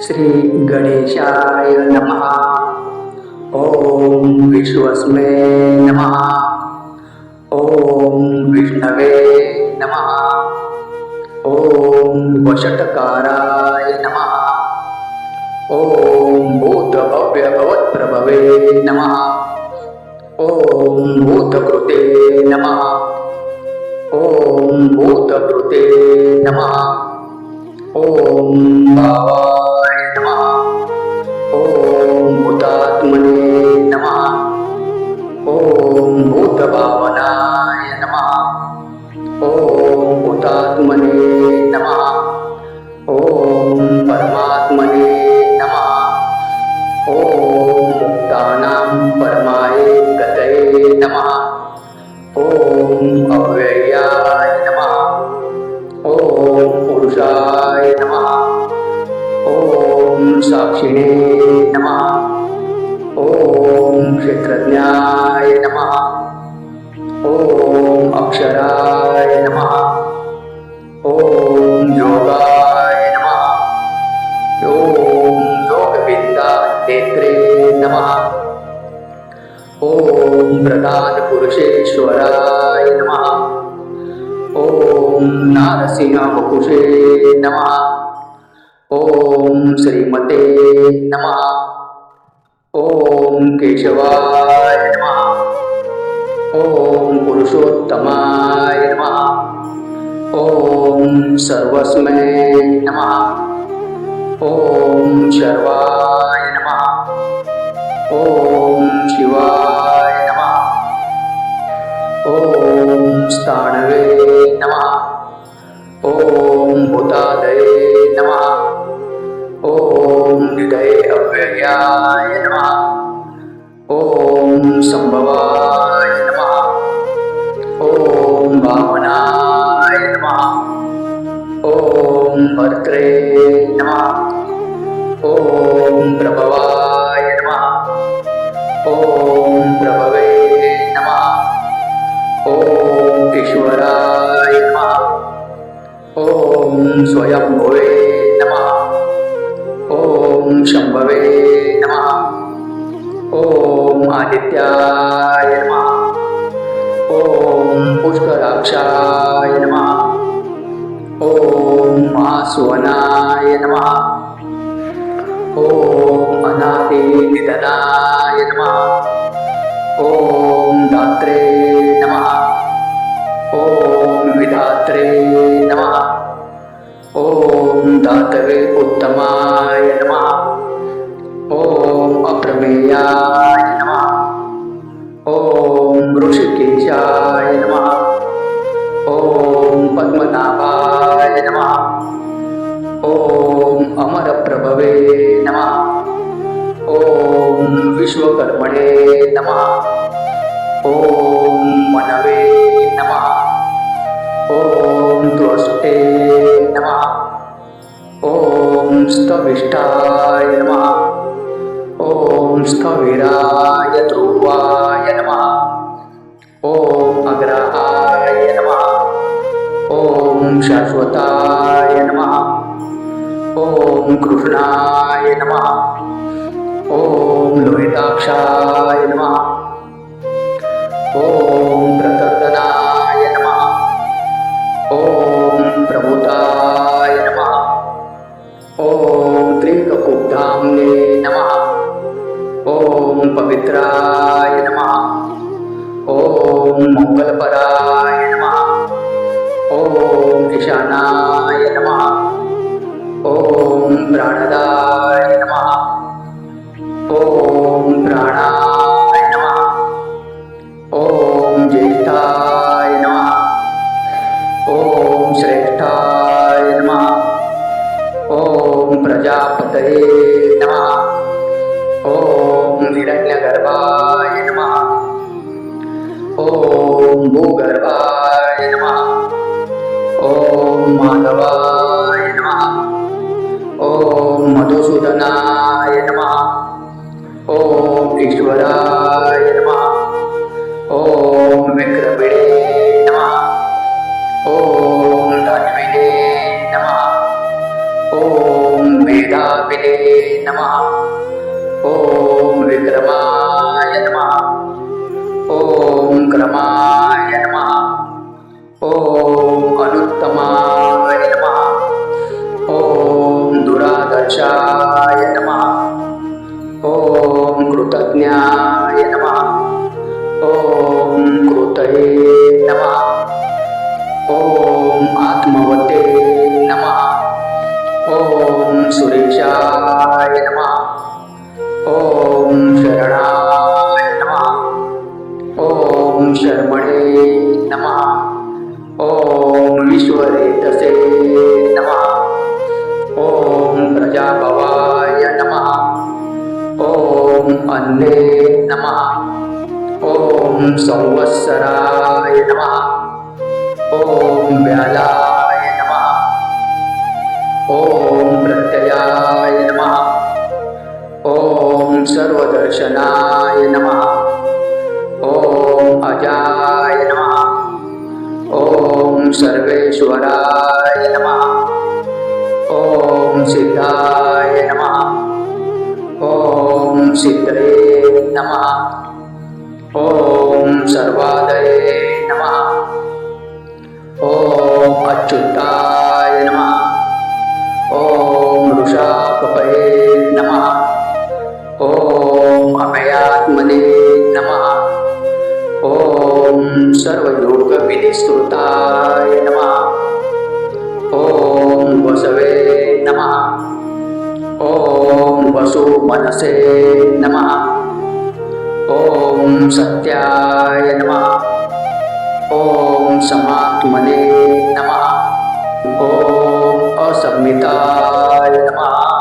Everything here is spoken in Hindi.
श्री गणेशाय नमः. ओम विश्वस्मे नमः. ओम विष्णवे नमः. ओम वषट्काराय नमः. ओम भूतभव्य भवत्प्रभवे नमः. ओम भूतकृते नमः. ओम भूतकृते नमः. ओम भावाय नमः. ओम भूतात्मने नमः. ओम भूतभावनाय नमः. ओम भूतात्मने नमः. ओम परमात्मने नमः. ओम मुक्तानां परमाय गतये नमः. ओम अव्ययाय नमः. ओम पुरुषाय नमः. ओम साक्षिणे नमः. ओम क्षेत्रज्ञाय नमः. ओम अक्षराय नमः. ओम योगाय नमः. ओम योगविद्या नेत्रे नमः. ओम प्रधान पुरुषेश्वराय नमः. ओम नारसिंह वपुषे नमः. ओम श्रीमते नमः. ओम केशवाय नमः. ओम पुरुषोत्तमाय नमः. ओम सर्वस्मै नमः. ओम शर्वाय नमः. ओम शिवाय नमः. ओम स्थाणवे नमः. ओम भूतादये नमः. ओम निधये अव्ययाय नमः. ओम संभवाय नमः. ओम भावनाय नमः. ओम भर्त्रे नमः. ओम प्रभवाय नमः. ओम प्रभवे नमः. ओम ईश्वराय नमः. ओम स्वयंभुवे नमः. ओम शंभवे नमः. ओम आदित्याय नमः. ओम पुष्कराक्षाय नमः. ओम महासुवनाय नमः. ओम अनादिनिधनाय नमः. ओम दात्रे नमः. ओम विधात्रे नमः. ओम दातवे उत्तमाय नमः. ओम अप्रमेयाय नमः. ओम ऋषिकेशाय नमः. ओम पद्मनाभाय नमः. ओम अमरप्रभवे नमः. ओम विश्वकर्मणे नमः. ओम मनवे नमः. ओम त्वष्टे नमः. ओम स्तविष्ठाय नमः. ओम स्थविराय ध्रुवाय नमः. ओम अग्रहाय नमः. ओम शाश्वताय नमः. ओम कृष्णाय नमः. ओम लोहिताक्षाय नमः. ओम प्रतर्दनाय नमः. ओम प्रभुताय नमः. ओम त्रिककुब्धाम्ने नमः. ओम पवित्राय नमः. ओम मंगलपराय नमः. ओम ईशानाय नमः. ओम प्राणदाय नमः. ओम प्राणाय नमः. ओम ज्येष्ठाय नमः. ओम श्रेष्ठाय नमः. ओम प्रजापतये नमः. ओम हिरण्यगर्भाय नमः. ओम भूगर्भाय नमः. ओम माधवाय नमः. ओम मधुसूदनाय नमः. ओम ईश्वराय नमः. ओम विक्रमिणे नमः. ओम धन्विने नमः. ओम मेधा महाविने नमः. ओम विक्रमाय नमः. ओम क्रमाय नमः. ओम अनुत्तमाय नमः. ओम दुरादर्शाय नमः. ओम कृतज्ञाय नमः. ओम कृतये नमः. ओम आत्मवते नमः. ओम सुरेशाय नमः. ओम शरणाय नमः. ओम शर्मणे नमः. ओम विश्वरेतसे नमः. ओम प्रजाभवाय नमः. ओम अन्ने नमः. ओम संवत्सराय नमः. ओम व्यालाय नमः. ओम प्रत्ययाय नमः. ओम सर्वदर्शनाय नमः. ओम अजाय नमः. ओम सर्वेश्वराय नमः. ओम सिद्धाय नमः. ओम सिद्धये नमः. ओम सर्वादये नमः. ओम अच्युताय नमः. ओम वृषाकपये नमः. ओम अभयात्मने नमः. ओम सर्वयोगविधिस्तुताय नमः. ओम वसवे नमः. ओम वसुमनसे नमः. ओम सत्याय नमः. ओम समात्मने नमः. ओम असंमिताय नमः.